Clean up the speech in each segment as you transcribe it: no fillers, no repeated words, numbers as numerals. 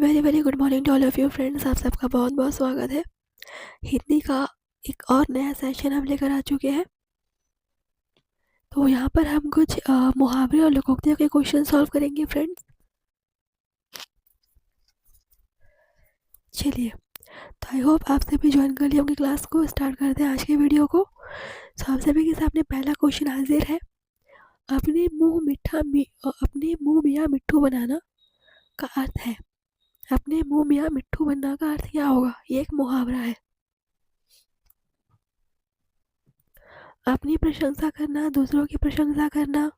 Very very good morning to all of you friends. आप सबका बहुत बहुत स्वागत है। हिंदी का एक और नया सेशन हम लेकर आ चुके हैं। तो यहाँ पर हम कुछ मुहावरे और लोकोक्तियों के क्वेश्चन सॉल्व करेंगे फ्रेंड्स। चलिए, तो आई होप आप सभी ज्वाइन कर लिए होंगे क्लास को। स्टार्ट करते हैं आज के वीडियो को। तो आप सभी के सामने पहला क्वेश्चन हाजिर है। अपने मुंह मियाँ मिट्ठू बनाना का अर्थ है। अपने मुंह मियाँ मिट्ठू बनना का अर्थ क्या होगा? ये एक मुहावरा है। अपनी प्रशंसा करना, दूसरों की प्रशंसा करना,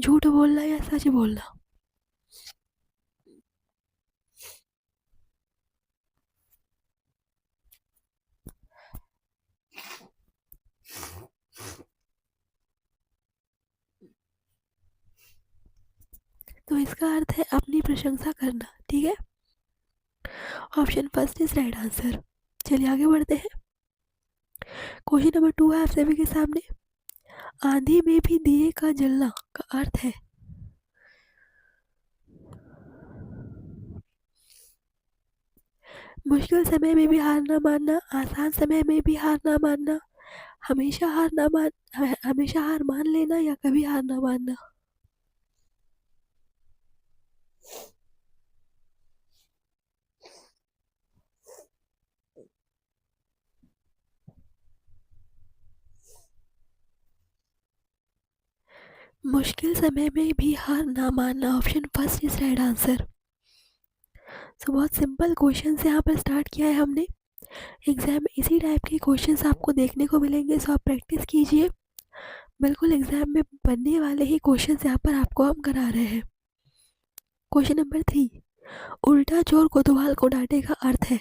झूठ बोलना या सच बोलना। तो इसका अर्थ है अपनी प्रशंसा करना। ठीक है, option first is right answer. चलिए आगे बढ़ते हैं। क्वेश्चन नंबर 2 है आप सभी के सामने। आंधी में भी दिए का जलना का अर्थ है। मुश्किल समय में भी हार ना मानना, आसान समय में भी हार ना मानना, हमेशा हार मान लेना या कभी हार ना मानना। मुश्किल समय में भी हार ना मानना, option first is right answer. तो बहुत सिंपल क्वेश्चन से यहाँ पर स्टार्ट किया है हमने। एग्ज़ाम में इसी टाइप के क्वेश्चंस आपको देखने को मिलेंगे, सो आप प्रैक्टिस कीजिए। बिल्कुल एग्ज़ाम में बनने वाले ही क्वेश्चंस यहाँ पर आपको हम करा रहे हैं। क्वेश्चन नंबर 3, उल्टा चोर कोतवाल को डांटे का अर्थ है।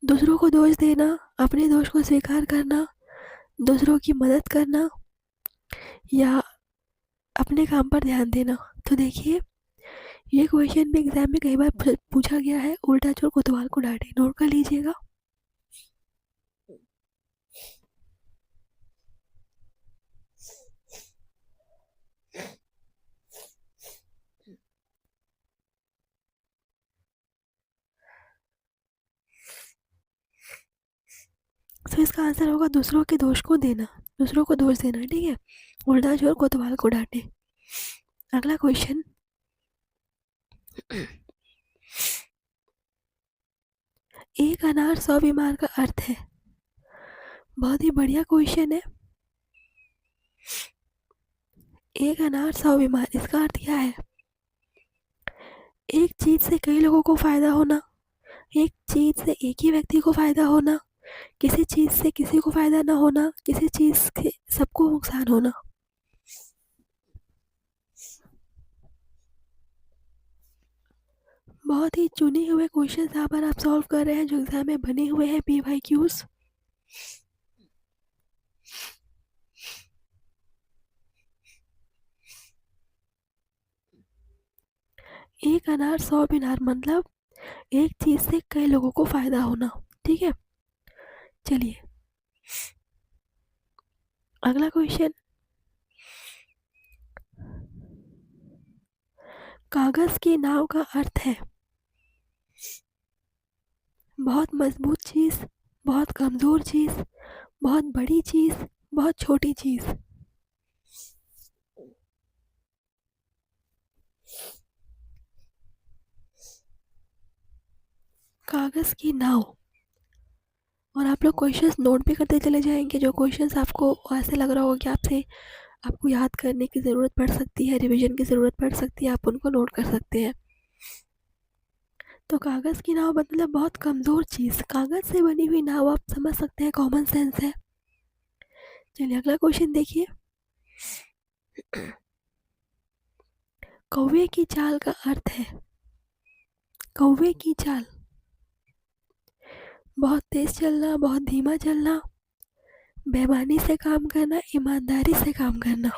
दूसरों को दोष देना, अपने दोष को स्वीकार करना, दूसरों की मदद करना या अपने काम पर ध्यान देना। तो देखिए, ये क्वेश्चन भी एग्ज़ाम में कई बार पूछा गया है। उल्टा चोर कोतवाल को डांटे, नोट कर लीजिएगा। तो इसका आंसर होगा दूसरों के दोष को देना, दूसरों को दोष देना। ठीक है, उल्टा चोर कोतवाल को डांटे। अगला क्वेश्चन, एक अनार 100 बीमार का अर्थ है। बहुत ही बढ़िया क्वेश्चन है। एक अनार 100 बीमार, इसका अर्थ क्या है? एक चीज से कई लोगों को फायदा होना, एक चीज से एक ही व्यक्ति को फायदा होना, किसी चीज से किसी को फायदा ना होना, किसी चीज से सबको नुकसान होना। बहुत ही चुने हुए क्वेश्चन यहाँ पर आप सॉल्व कर रहे हैं जो एग्जाम में बने हुए हैं, PYQs। एक अनार 100 बीमार मतलब एक चीज से कई लोगों को फायदा होना। ठीक है, चलिए अगला क्वेश्चन, कागज की नाव का अर्थ है। बहुत मजबूत चीज, बहुत कमजोर चीज, बहुत बड़ी चीज, बहुत छोटी चीज। कागज की नाव। और आप लोग क्वेश्चंस नोट भी करते चले जाएंगे। जो क्वेश्चंस आपको ऐसे लग रहा होगा कि आपको याद करने की ज़रूरत पड़ सकती है, रिवीजन की ज़रूरत पड़ सकती है, आप उनको नोट कर सकते हैं। तो कागज़ की नाव मतलब बहुत कमज़ोर चीज़। कागज़ से बनी हुई नाव, आप समझ सकते हैं, कॉमन सेंस है। चलिए अगला क्वेश्चन देखिए। कौवे की चाल का अर्थ है। कौवे की चाल, बहुत तेज चलना, बहुत धीमा चलना, बेईमानी से काम करना, ईमानदारी से काम करना।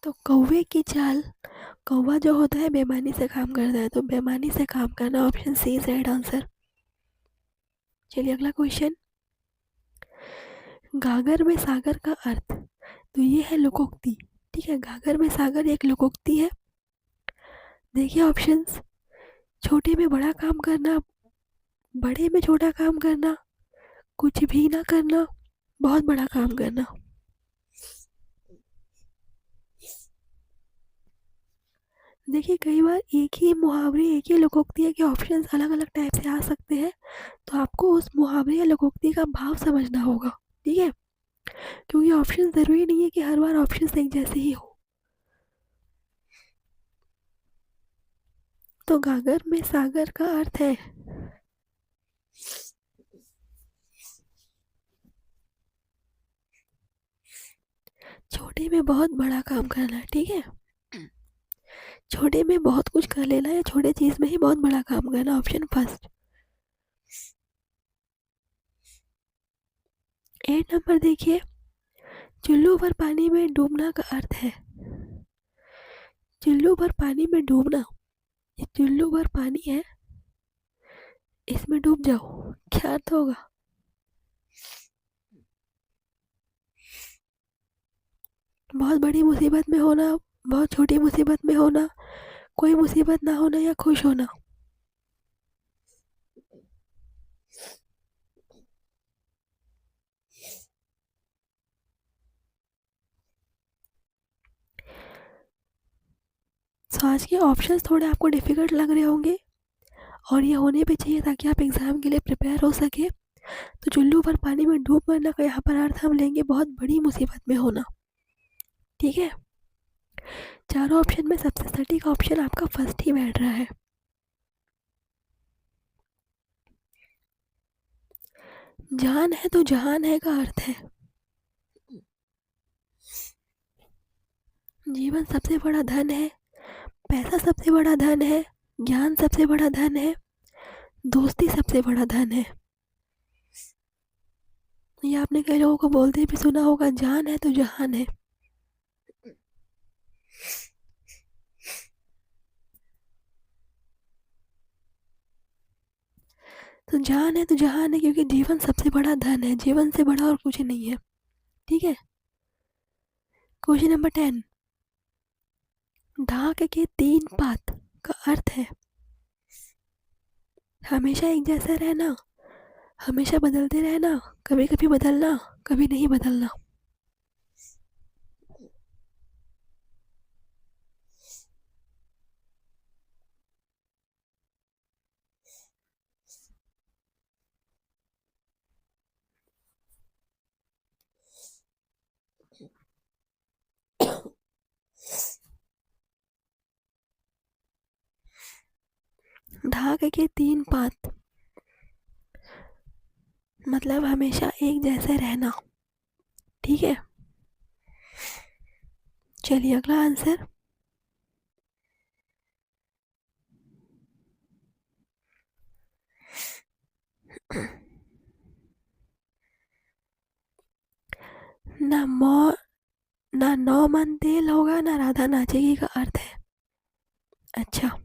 तो कौवे की चाल, कौवा जो होता है बेईमानी से काम करता है, तो बेईमानी से काम करना, option C is right answer. चलिए अगला क्वेश्चन, गागर में सागर का अर्थ, तो ये है लोकोक्ति। ठीक है, गागर में सागर एक लोकोक्ति है। देखिए ऑप्शंस, छोटे में बड़ा काम करना, बड़े में छोटा काम करना, कुछ भी ना करना, बहुत बड़ा काम करना। देखिए कई बार एक ही मुहावरे, एक ही लोकोक्ति के ऑप्शंस अलग अलग टाइप से आ सकते हैं, तो आपको उस मुहावरे या लोकोक्ति का भाव समझना होगा। ठीक है, क्योंकि ऑप्शन ज़रूरी नहीं है कि हर बार ऑप्शंस एक जैसे ही हो। तो गागर में सागर का अर्थ है छोटे में बहुत बड़ा काम करना। ठीक है, छोटे में बहुत कुछ कर लेना या छोटे चीज में ही बहुत बड़ा काम करना, ऑप्शन फर्स्ट। 8 नंबर देखिए, चुल्लू भर पानी में डूबना का अर्थ है, चुल्लू भर पानी में डूबना, ये चुल्लू भर पानी है, इसमें डूब जाओ, क्या अर्थ होगा? बहुत बड़ी मुसीबत में होना, बहुत छोटी मुसीबत में होना, कोई मुसीबत ना होना या खुश होना। तो आज के ऑप्शंस थोड़े आपको डिफ़िकल्ट लग रहे होंगे, और ये होने भी चाहिए ताकि आप एग्ज़ाम के लिए प्रिपेयर हो सके। तो चुल्लू भर पानी में डूब मरना का यहाँ पर अर्थ हम लेंगे बहुत बड़ी मुसीबत में होना। ठीक है, चारों ऑप्शन में सबसे सटीक ऑप्शन आपका फर्स्ट ही बैठ रहा है। जान है तो जहान है का अर्थ है जीवन सबसे बड़ा धन है, पैसा सबसे बड़ा धन है, ज्ञान सबसे बड़ा धन है, दोस्ती सबसे बड़ा धन है। ये आपने कई लोगों को बोलते भी सुना होगा, जान है तो जहान है। तो जान है तो जहान है, क्योंकि जीवन सबसे बड़ा धन है, जीवन से बड़ा और कुछ नहीं है। ठीक है, क्वेश्चन नंबर 10, ढाक के 3 पात का अर्थ है हमेशा एक जैसा रहना, हमेशा बदलते रहना, कभी कभी बदलना, कभी नहीं बदलना। ढाक के 3 पात मतलब हमेशा एक जैसे रहना। ठीक है, चलिए अगला आंसर। ना मौ ना 9 मन तेल होगा ना राधा नाचेगी का अर्थ है, अच्छा,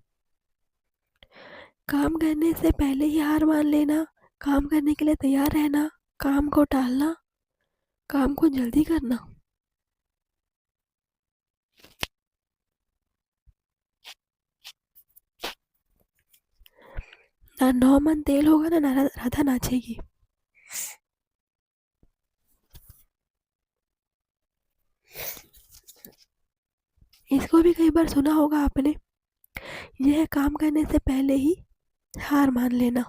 काम करने से पहले ही हार मान लेना, काम करने के लिए तैयार रहना, काम को टालना, काम को जल्दी करना। ना 9 मन तेल होगा ना राधा नाचेगी। इसको भी कई बार सुना होगा आपने, यह है काम करने से पहले ही हार मान लेना।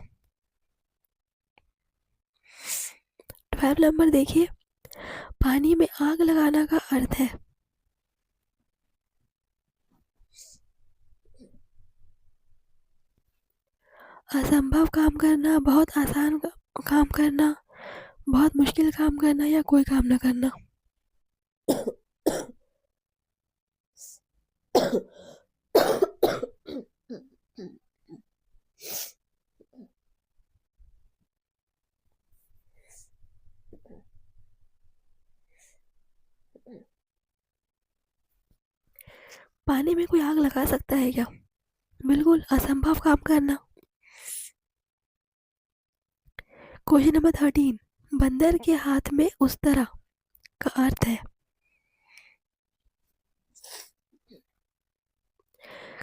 12 नंबर देखिए, पानी में आग लगाना का अर्थ है असंभव काम करना, बहुत आसान काम करना, बहुत मुश्किल काम करना या कोई काम न करना। पानी में कोई आग लगा सकता है क्या? बिल्कुल असंभव काम करना। क्वेश्चन नंबर 13, बंदर के हाथ में उस तरह का अर्थ है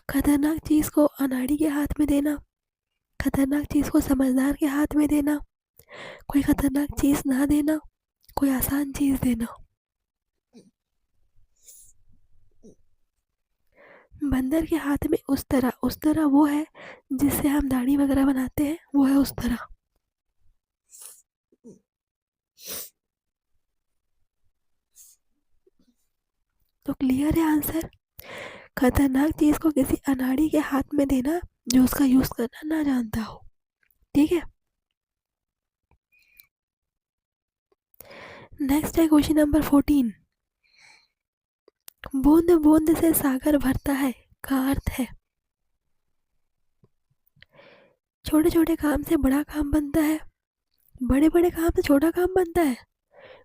खतरनाक चीज को अनाड़ी के हाथ में देना, खतरनाक चीज को समझदार के हाथ में देना, कोई खतरनाक चीज ना देना, कोई आसान चीज देना। बंदर के हाथ में उस तरह वो है जिससे हम दाढ़ी वगैरह बनाते हैं, वो है उस तरह। तो क्लियर है आंसर। खतरनाक चीज को किसी अनाड़ी के हाथ में देना जो उसका यूज करना ना जानता हो। ठीक है, नेक्स्ट है क्वेश्चन नंबर 14। बूंद बूंद से सागर भरता है का अर्थ है छोटे छोटे काम से बड़ा काम बनता है, बड़े बड़े काम से छोटा काम बनता है,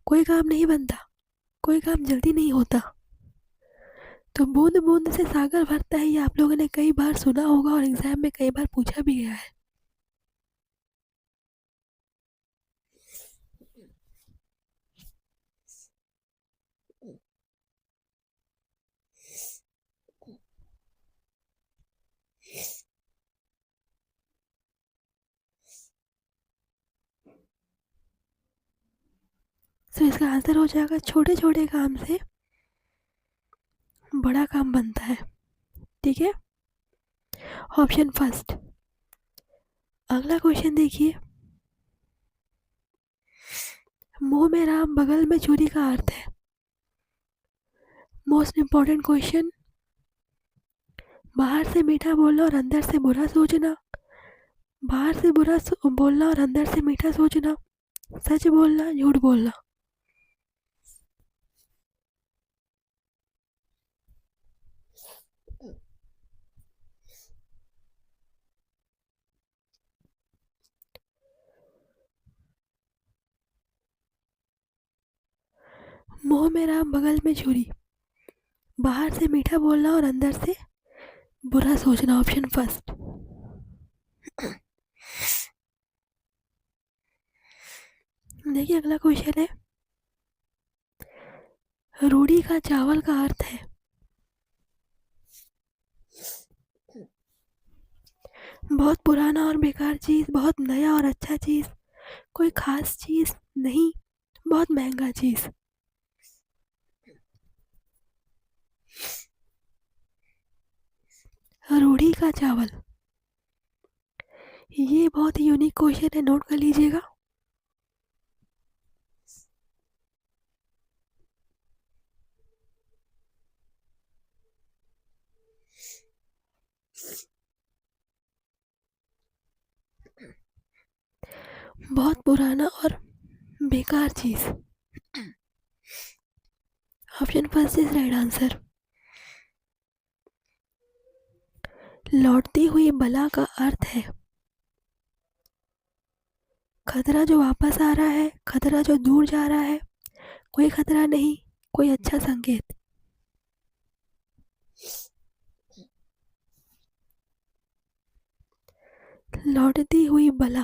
कोई काम नहीं बनता, कोई काम जल्दी नहीं होता। तो बूंद बूंद से सागर भरता है, ये आप लोगों ने कई बार सुना होगा और एग्जाम में कई बार पूछा भी गया है। तो इसका आंसर हो जाएगा छोटे छोटे काम से बड़ा काम बनता है। ठीक है, ऑप्शन फर्स्ट। अगला क्वेश्चन देखिए, मुंह में राम बगल में छुरी का अर्थ है। Most important question. बाहर से मीठा बोलना और अंदर से बुरा सोचना, बाहर से बुरा बोलना और अंदर से मीठा सोचना, सच बोलना झूठ बोलना। मुंह में राम बगल में छुरी, बाहर से मीठा बोलना और अंदर से बुरा सोचना, ऑप्शन फर्स्ट। देखिए अगला क्वेश्चन है, रूढ़ी का चावल का अर्थ है बहुत पुराना और बेकार चीज, बहुत नया और अच्छा चीज, कोई खास चीज नहीं, बहुत महंगा चीज। रूढ़ी का चावल, ये बहुत ही यूनिक क्वेश्चन है, नोट कर लीजिएगा। बहुत पुराना और बेकार चीज, option first is right answer. लौटती हुई बला का अर्थ है खतरा जो वापस आ रहा है, खतरा जो दूर जा रहा है, कोई खतरा नहीं, कोई अच्छा संकेत। लौटती हुई बला,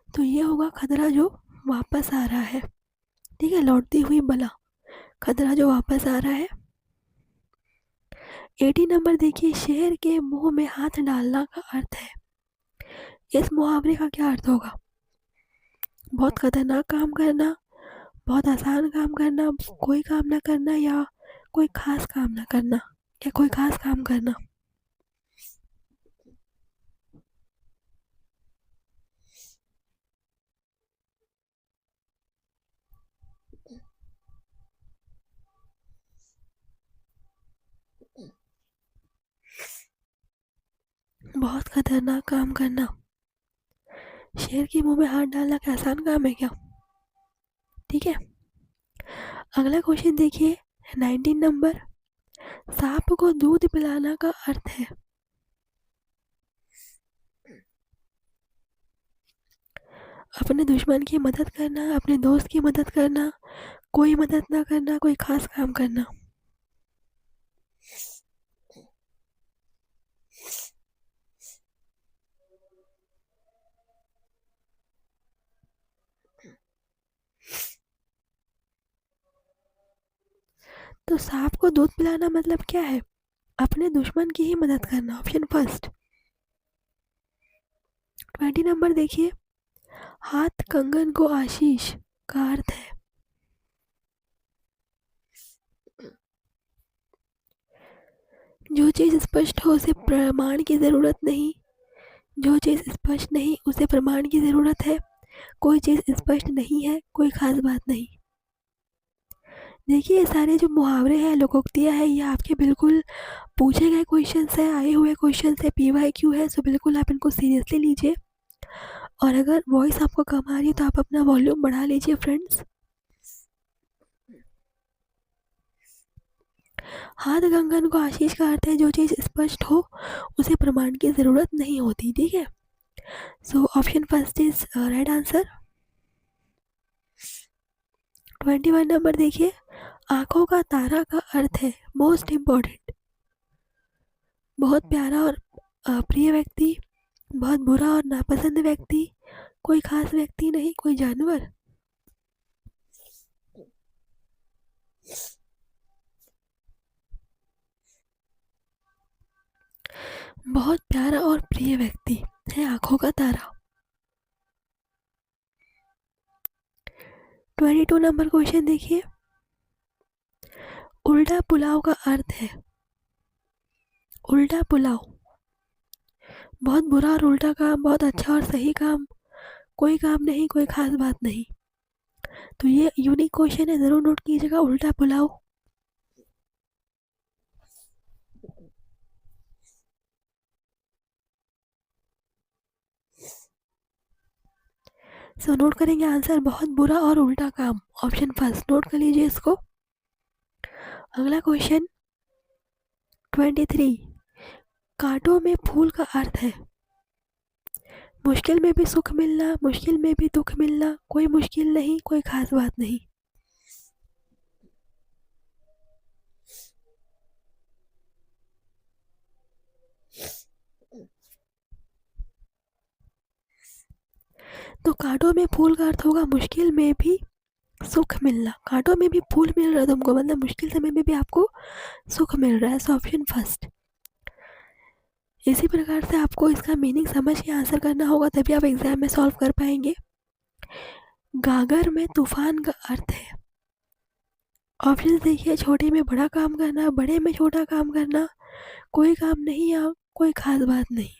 तो ये होगा खतरा जो वापस आ रहा है। ठीक है, लौटती हुई बला, खतरा जो वापस आ रहा है। 80 नंबर देखिए, शेर के मुंह में हाथ डालना का अर्थ है। इस मुहावरे का क्या अर्थ होगा? बहुत खतरनाक काम करना, बहुत आसान काम करना, कोई काम ना करना, या कोई खास काम ना करना, या कोई खास काम करना। बहुत खतरनाक काम करना, शेर के मुंह में हाथ डालना क्या आसान काम है क्या? ठीक है, अगला क्वेश्चन देखिए, 19 नंबर। सांप को दूध पिलाना का अर्थ है अपने दुश्मन की मदद करना, अपने दोस्त की मदद करना, कोई मदद ना करना, कोई खास काम करना। तो सांप को दूध पिलाना मतलब क्या है? अपने दुश्मन की ही मदद करना, ऑप्शन फर्स्ट। 20 नंबर देखिए, हाथ कंगन को आशीष का अर्थ है। जो चीज स्पष्ट हो उसे प्रमाण की जरूरत नहीं, जो चीज स्पष्ट नहीं उसे प्रमाण की जरूरत है, कोई चीज स्पष्ट नहीं है, कोई खास बात नहीं। देखिए, ये सारे जो मुहावरे हैं, लोकोक्तियाँ हैं, ये आपके बिल्कुल पूछे गए क्वेश्चन है, आए हुए क्वेश्चन है, PYQ है, सो बिल्कुल आप इनको सीरियसली लीजिए। और अगर वॉइस आपको कम आ रही है तो आप अपना वॉल्यूम बढ़ा लीजिए फ्रेंड्स। हाथ कंगन को आशीष का अर्थ है जो चीज स्पष्ट हो उसे प्रमाण की जरूरत नहीं होती, ठीक है। So option first is right answer. 21 number देखिए, आंखों का तारा का अर्थ है मोस्ट इम्पोर्टेंट। बहुत प्यारा और प्रिय व्यक्ति, बहुत बुरा और नापसंद व्यक्ति, कोई खास व्यक्ति नहीं, कोई जानवर। बहुत प्यारा और प्रिय व्यक्ति है आंखों का तारा। 22 नंबर क्वेश्चन देखिए, उल्टा पुलाव का अर्थ है। उल्टा पुलाव, बहुत बुरा और उल्टा काम, बहुत अच्छा और सही काम, कोई काम नहीं, कोई खास बात नहीं। तो ये यूनिक क्वेश्चन है, जरूर नोट कीजिएगा, उल्टा पुलाव। सो नोट करेंगे आंसर, बहुत बुरा और उल्टा काम, ऑप्शन फर्स्ट, नोट कर लीजिए इसको। अगला क्वेश्चन 23, कांटों में फूल का अर्थ है। मुश्किल में भी सुख मिलना, मुश्किल में भी दुख मिलना, कोई मुश्किल नहीं, कोई खास बात नहीं। तो कांटों में फूल का अर्थ होगा मुश्किल में भी सुख मिलना। कांटों में भी फूल मिल रहा है तुमको, मतलब मुश्किल समय में भी आपको सुख मिल रहा है, सो ऑप्शन फर्स्ट। इसी प्रकार से आपको इसका मीनिंग समझ के आंसर करना होगा, तभी आप एग्जाम में सॉल्व कर पाएंगे। गागर में तूफान का अर्थ है। ऑप्शन देखिए, छोटे में बड़ा काम करना, बड़े में छोटा काम करना, कोई काम नहीं या कोई खास बात नहीं।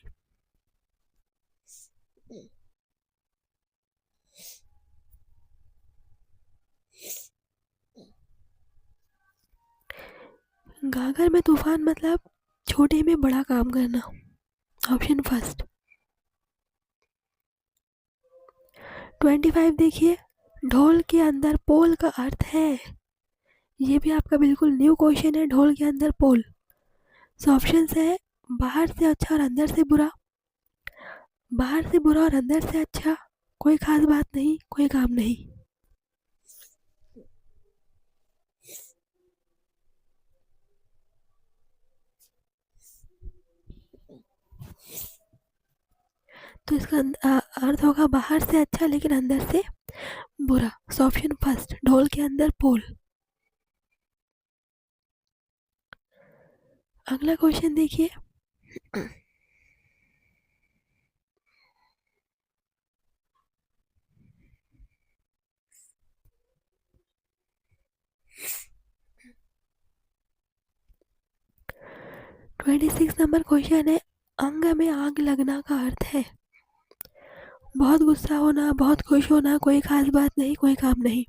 गागर में तूफान मतलब छोटे में बड़ा काम करना, ऑप्शन फर्स्ट। 25 देखिए, ढोल के अंदर पोल का अर्थ है। ये भी आपका बिल्कुल न्यू क्वेश्चन है, ढोल के अंदर पोल। सो ऑप्शन है, बाहर से अच्छा और अंदर से बुरा, बाहर से बुरा और अंदर से अच्छा, कोई खास बात नहीं, कोई काम नहीं। तो इसका अर्थ होगा बाहर से अच्छा लेकिन अंदर से बुरा, सो ऑप्शन फर्स्ट, ढोल के अंदर पोल। अगला क्वेश्चन देखिए, ट्वेंटी सिक्स नंबर क्वेश्चन है, अंग में आग लगना का अर्थ है। बहुत गुस्सा होना, बहुत खुश होना, कोई खास बात नहीं, कोई काम नहीं।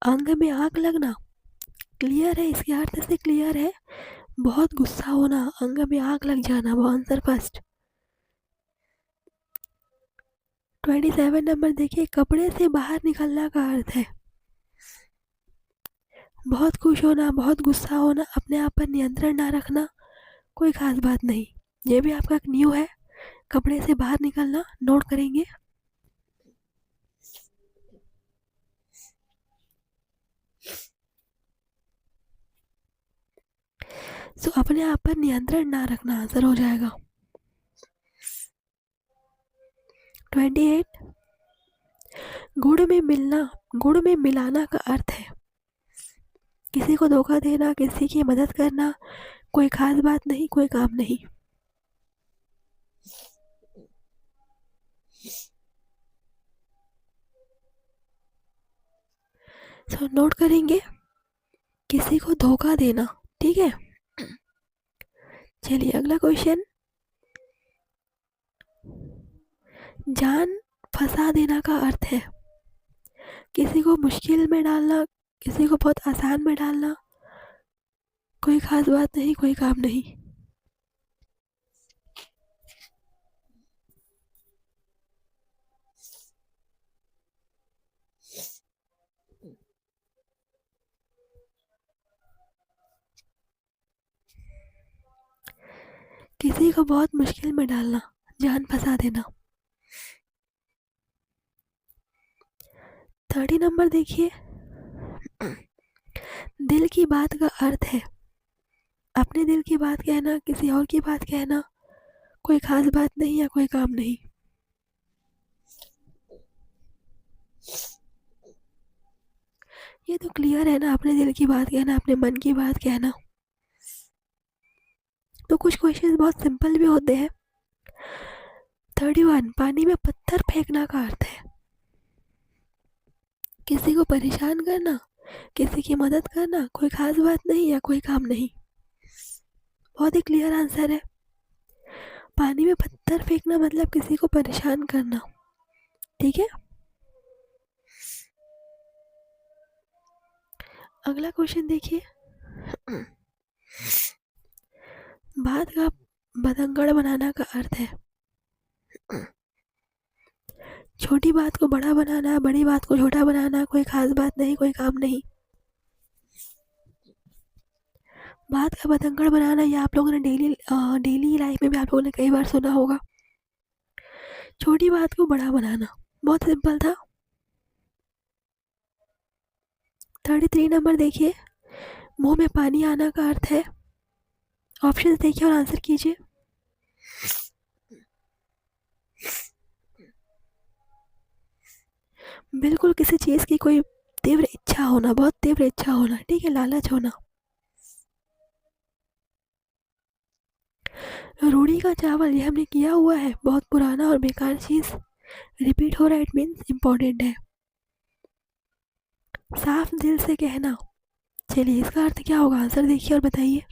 अंग में आग लगना क्लियर है, इसके अर्थ से क्लियर है, बहुत गुस्सा होना, अंग में आग लग जाना, वो आंसर फर्स्ट। 27 नंबर देखिए, कपड़े से बाहर निकलना का अर्थ है। बहुत खुश होना, बहुत गुस्सा होना, अपने आप पर नियंत्रण ना रखना, कोई खास बात नहीं। ये भी आपका एक न्यू है, कपड़े से बाहर निकलना, नोट करेंगे। सो अपने आप पर नियंत्रण ना रखना आंसर हो जाएगा। 28, गुड़ में मिलना, गुड़ में मिलाना का अर्थ है। किसी को धोखा देना, किसी की मदद करना, कोई खास बात नहीं, कोई काम नहीं। सो नोट करेंगे, किसी को धोखा देना। ठीक है, चलिए अगला क्वेश्चन। जान फंसा देना का अर्थ है किसी को मुश्किल में डालना, किसी को बहुत आसान में डालना, कोई खास बात नहीं, कोई काम नहीं। किसी को बहुत मुश्किल में डालना, जान फंसा देना। 30 नंबर देखिए, दिल की बात का अर्थ है अपने दिल की बात कहना, किसी और की बात कहना, कोई खास बात नहीं या कोई काम नहीं। ये तो क्लियर है ना, अपने दिल की बात कहना, अपने मन की बात कहना। तो कुछ क्वेश्चन बहुत सिंपल भी होते हैं। 31, पानी में पत्थर फेंकना का अर्थ है किसी को परेशान करना, किसी की मदद करना, कोई खास बात नहीं या कोई काम नहीं। बहुत ही क्लियर आंसर है। पानी में पत्थर फेंकना मतलब किसी को परेशान करना। ठीक है, अगला क्वेश्चन देखिए। बात का बतंगड़ बनाना का अर्थ है छोटी बात को बड़ा बनाना, बड़ी बात को छोटा बनाना, कोई खास बात नहीं, कोई काम नहीं। बात का बतंगड़ बनाना, ये आप लोगों ने डेली लाइफ में भी आप लोगों ने कई बार सुना होगा। छोटी बात को बड़ा बनाना, बहुत सिंपल था। 33 नंबर देखिए, मुंह में पानी आना का अर्थ है। ऑप्शंस देखिए और आंसर कीजिए। बिल्कुल किसी चीज़ की कोई तीव्र इच्छा होना, बहुत तीव्र इच्छा होना। ठीक है, लालच होना। रूढ़ी का चावल, ये हमने किया हुआ है, बहुत पुराना और बेकार चीज़ रिपीट हो रहा है, इट मीन्स इम्पोर्टेंट है। साफ दिल से कहना, चलिए इसका अर्थ क्या होगा, आंसर देखिए और बताइए।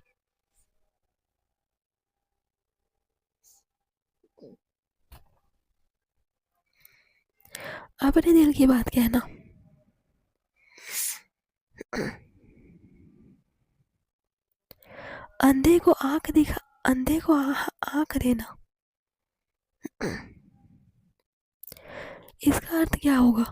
अपने दिल की बात कहना। अंधे को आंख दिखा, अंधे को आंख देना, इसका अर्थ क्या होगा।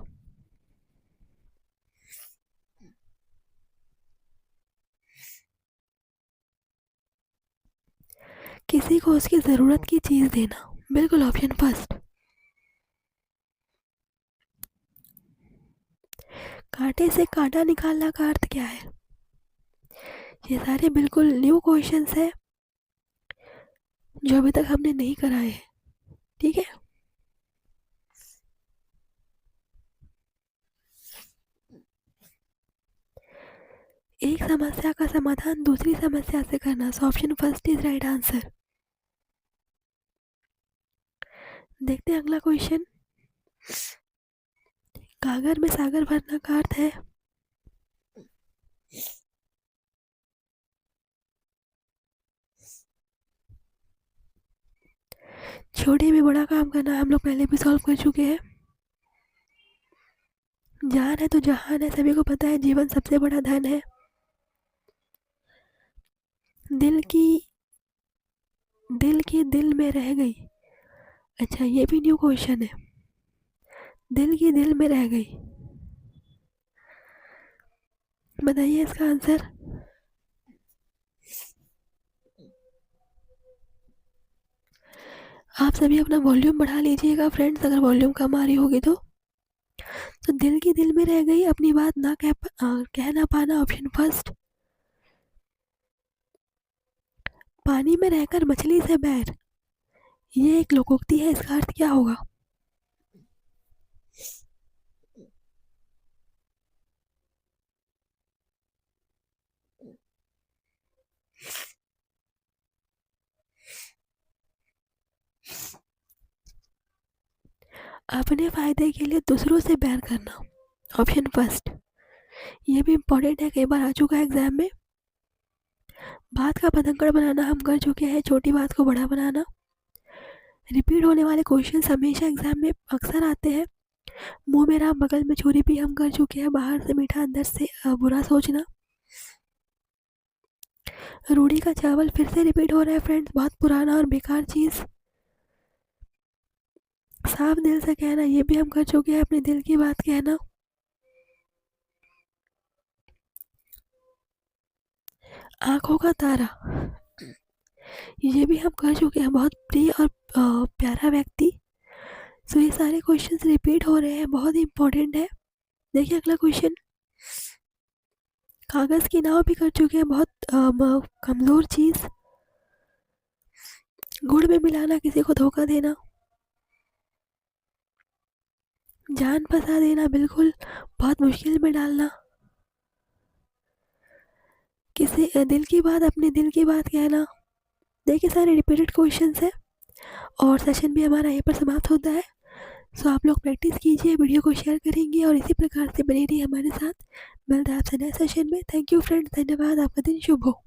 किसी को उसकी ज़रूरत की चीज़ देना, बिल्कुल ऑप्शन फर्स्ट। कांटे से कांटा निकालना का अर्थ क्या है। ये सारे बिल्कुल न्यू क्वेश्चंस है जो अभी तक हमने नहीं कराए हैं। ठीक है, एक समस्या का समाधान दूसरी समस्या से करना, so option first is right answer. देखते हैं अगला क्वेश्चन। गागर में सागर भरना का अर्थ है छोटे में बड़ा काम करना, हम लोग पहले भी सॉल्व कर चुके हैं। जान है तो जहान है, सभी को पता है, जीवन सबसे बड़ा धन है। दिल की दिल में रह गई, अच्छा ये भी न्यू क्वेश्चन है। दिल की दिल में रह गई, बताइए इसका आंसर। आप सभी अपना वॉल्यूम बढ़ा लीजिएगा फ्रेंड्स, अगर वॉल्यूम कम आ रही होगी तो। दिल की दिल में रह गई, अपनी बात ना कह ना पाना, ऑप्शन फर्स्ट। पानी में रहकर मछली से बैर, ये एक लोकोक्ति है, इसका अर्थ क्या होगा। अपने फ़ायदे के लिए दूसरों से प्यार करना, ऑप्शन फर्स्ट। ये भी इम्पॉर्टेंट है, कई बार आ चुका है एग्ज़ाम में। बात का पतंगड़ बनाना हम कर चुके हैं, छोटी बात को बड़ा बनाना। रिपीट होने वाले क्वेश्चंस हमेशा एग्ज़ाम में अक्सर आते हैं। मुँह में राम बगल में छुरी भी हम कर चुके हैं, बाहर से मीठा अंदर से बुरा सोचना। रूढ़ी का चावल फिर से रिपीट हो रहा है फ्रेंड्स, बहुत पुराना और बेकार चीज़। साफ दिल से कहना, ये भी हम कर चुके हैं, अपने दिल की बात कहना। आँखों का तारा, ये भी हम कर चुके हैं, बहुत प्रिय और प्यारा व्यक्ति। सो ये सारे क्वेश्चंस रिपीट हो रहे हैं, बहुत ही इंपॉर्टेंट है। देखिए अगला क्वेश्चन, कागज़ की नाव भी कर चुके हैं, बहुत कमज़ोर चीज़। गुड़ में मिलाना, किसी को धोखा देना। जान फंसा देना, बिल्कुल बहुत मुश्किल में डालना। किसी दिल की बात, अपने दिल की बात कहना। देखिए सारे रिपीटेड क्वेश्चंस हैं और सेशन भी हमारा यहीं पर समाप्त होता है। सो आप लोग प्रैक्टिस कीजिए, वीडियो को शेयर करेंगे और इसी प्रकार से बने रहिए हमारे साथ। मिलते हैं आपसे नए सेशन में। थैंक यू फ्रेंड्स, धन्यवाद, आपका दिन शुभ हो।